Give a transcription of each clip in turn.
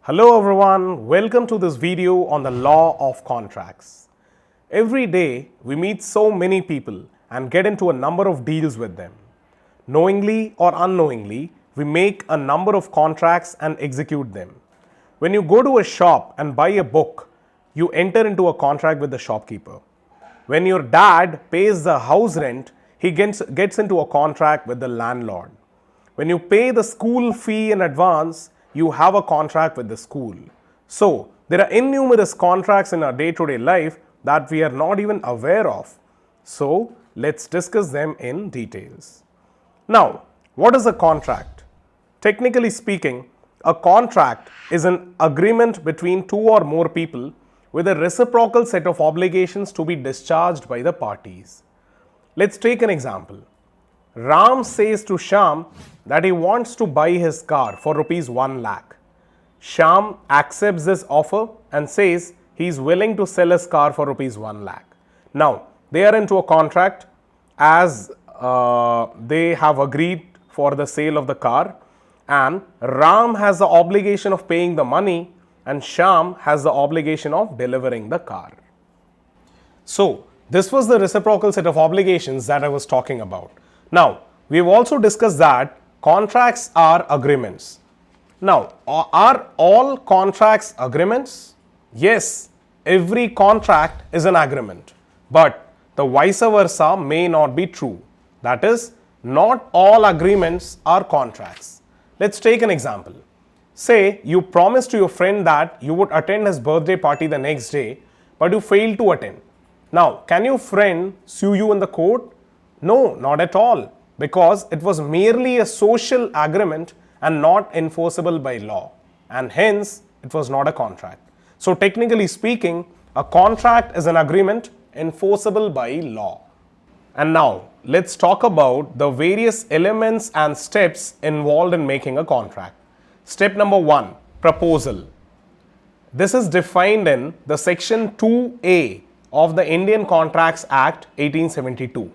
Hello everyone, welcome to this video on the law of contracts. Every day we meet so many people and get into a number of deals with them. Knowingly or unknowingly, we make a number of contracts and execute them. When you go to a shop and buy a book, you enter into a contract with the shopkeeper. When your dad pays the house rent, he gets into a contract with the landlord. When you pay the school fee in advance, you have a contract with the school. So, there are innumerous contracts in our day-to-day life that we are not even aware of. So, let's discuss them in details. Now, what is a contract? Technically speaking, a contract is an agreement between two or more people with a reciprocal set of obligations to be discharged by the parties. Let's take an example. Ram says to Shyam that he wants to buy his car for rupees 1 lakh. Shyam accepts this offer and says he is willing to sell his car for rupees 1 lakh. Now, they are into a contract as they have agreed for the sale of the car, and Ram has the obligation of paying the money and Shyam has the obligation of delivering the car. So, this was the reciprocal set of obligations that I was talking about. Now, we have also discussed that contracts are agreements. Now, are all contracts agreements? Yes, every contract is an agreement, but the vice versa may not be true. That is, not all agreements are contracts. Let's take an example. Say you promised to your friend that you would attend his birthday party the next day, but you failed to attend. Now, can your friend sue you in the court? No, not at all, because it was merely a social agreement and not enforceable by law, and hence it was not a contract. So technically speaking, a contract is an agreement enforceable by law. And now let's talk about the various elements and steps involved in making a contract. Step number 1, proposal. This is defined in the section 2A of the Indian Contracts Act 1872.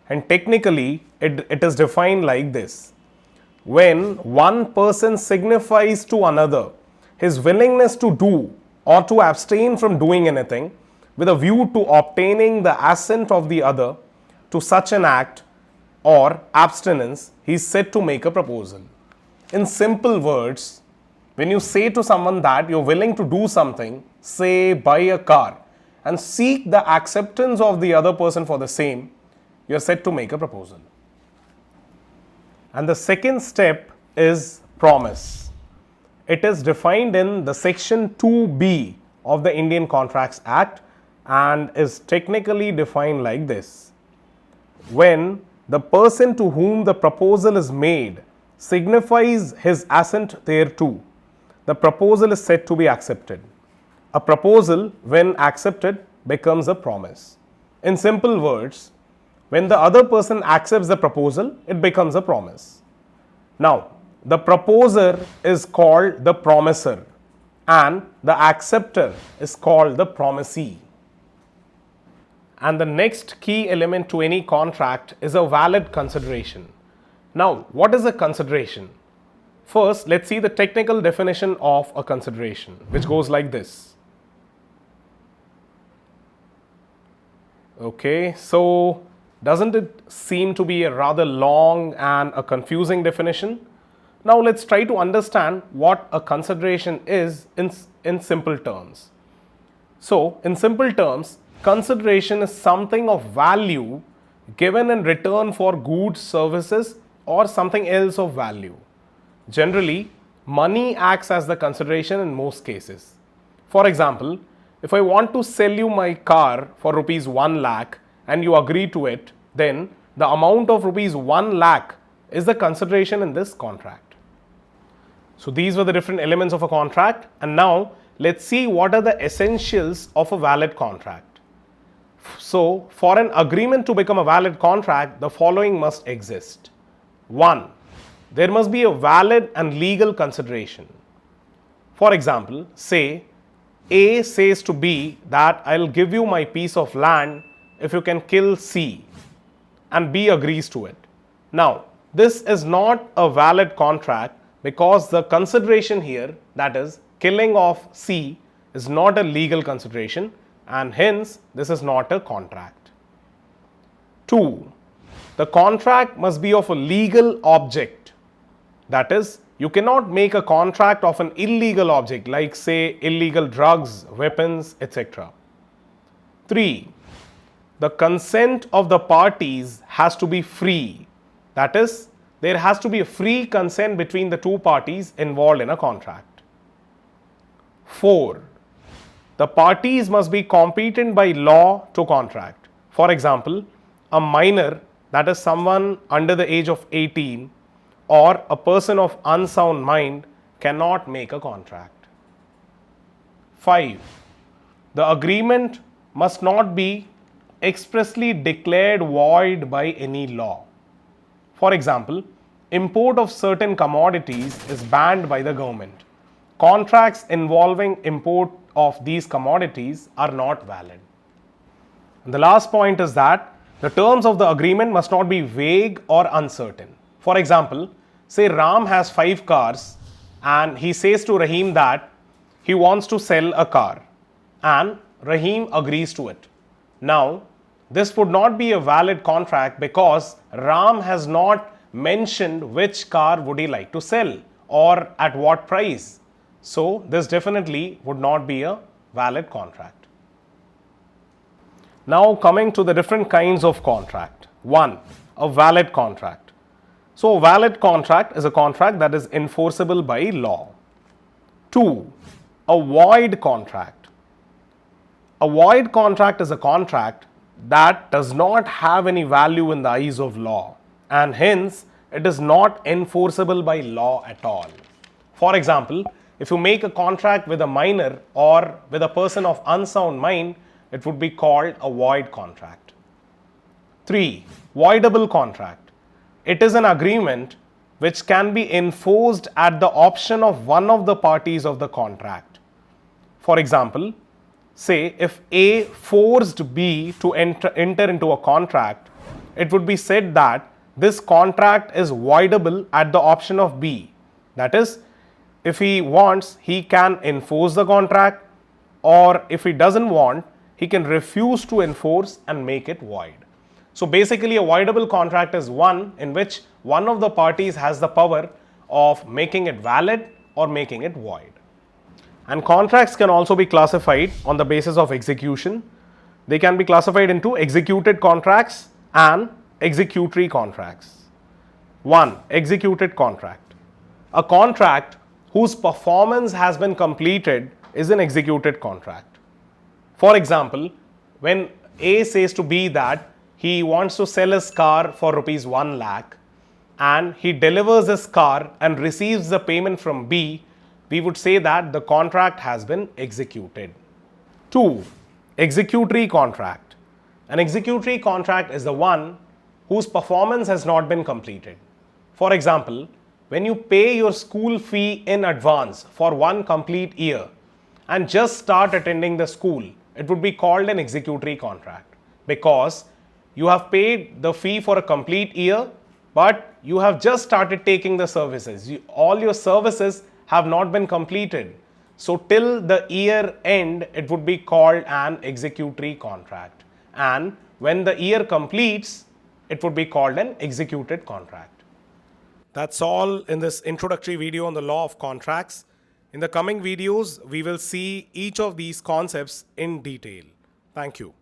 And technically, it is defined like this. When one person signifies to another his willingness to do or to abstain from doing anything with a view to obtaining the assent of the other to such an act or abstinence, he is said to make a proposal. In simple words, when you say to someone that you're willing to do something, say buy a car, and seek the acceptance of the other person for the same, you are said to make a proposal. And the second step is promise. It is defined in the section 2B of the Indian Contracts Act and is technically defined like this. When the person to whom the proposal is made signifies his assent thereto, the proposal is said to be accepted. A proposal, when accepted, becomes a promise. In simple words, when the other person accepts the proposal, it becomes a promise. Now, the proposer is called the promiser and the acceptor is called the promisee. And the next key element to any contract is a valid consideration. Now, what is a consideration? First, let's see the technical definition of a consideration, which goes like this. Okay, so doesn't it seem to be a rather long and a confusing definition? Now let's try to understand what a consideration is in simple terms. So in simple terms, consideration is something of value given in return for goods, services, or something else of value. Generally, money acts as the consideration in most cases. For example, if I want to sell you my car for rupees 1 lakh and you agree to it, then the amount of rupees 1 lakh is the consideration in this contract. So these were the different elements of a contract, and now let's see what are the essentials of a valid contract. So for an agreement to become a valid contract, the following must exist. 1. There must be a valid and legal consideration. For example, say A says to B that I'll give you my piece of land if you can kill C, and B agrees to it. Now, this is not a valid contract because the consideration here, that is killing of C is not a legal consideration and hence this is not a contract. 2. The contract must be of a legal object. That is, you cannot make a contract of an illegal object like say illegal drugs, weapons, etc. 3. The consent of the parties has to be free. That is, there has to be a free consent between the two parties involved in a contract. 4. The parties must be competent by law to contract. For example, a minor, that is someone under the age of 18, or a person of unsound mind cannot make a contract. 5. The agreement must not be expressly declared void by any law. For example, import of certain commodities is banned by the government. Contracts involving import of these commodities are not valid. And the last point is that the terms of the agreement must not be vague or uncertain. For example, say Ram has 5 cars and he says to Rahim that he wants to sell a car and Rahim agrees to it. Now, this would not be a valid contract because Ram has not mentioned which car would he like to sell or at what price. So, this definitely would not be a valid contract. Now, coming to the different kinds of contract. 1. A valid contract. So, a valid contract is a contract that is enforceable by law. 2. A void contract. A void contract is a contract that does not have any value in the eyes of law and hence it is not enforceable by law at all. For example, if you make a contract with a minor or with a person of unsound mind, it would be called a void contract. 3. Voidable contract. It is an agreement which can be enforced at the option of one of the parties of the contract. For example, say if A forced B to enter into a contract, it would be said that this contract is voidable at the option of B. That is, if he wants, he can enforce the contract, or if he doesn't want, he can refuse to enforce and make it void. So basically a voidable contract is one in which one of the parties has the power of making it valid or making it void. And contracts can also be classified on the basis of execution. They can be classified into executed contracts and executory contracts. 1. Executed contract. A contract whose performance has been completed is an executed contract. For example, when A says to B that he wants to sell his car for rupees 1 lakh and he delivers his car and receives the payment from B, we would say that the contract has been executed. 2. Executory contract. An executory contract is the one whose performance has not been completed. For example, when you pay your school fee in advance for 1 complete year and just start attending the school, it would be called an executory contract because you have paid the fee for a complete year, but you have just started taking the services. All your services have not been completed. So till the year end, it would be called an executory contract. And when the year completes, it would be called an executed contract. That's all in this introductory video on the law of contracts. In the coming videos, we will see each of these concepts in detail. Thank you.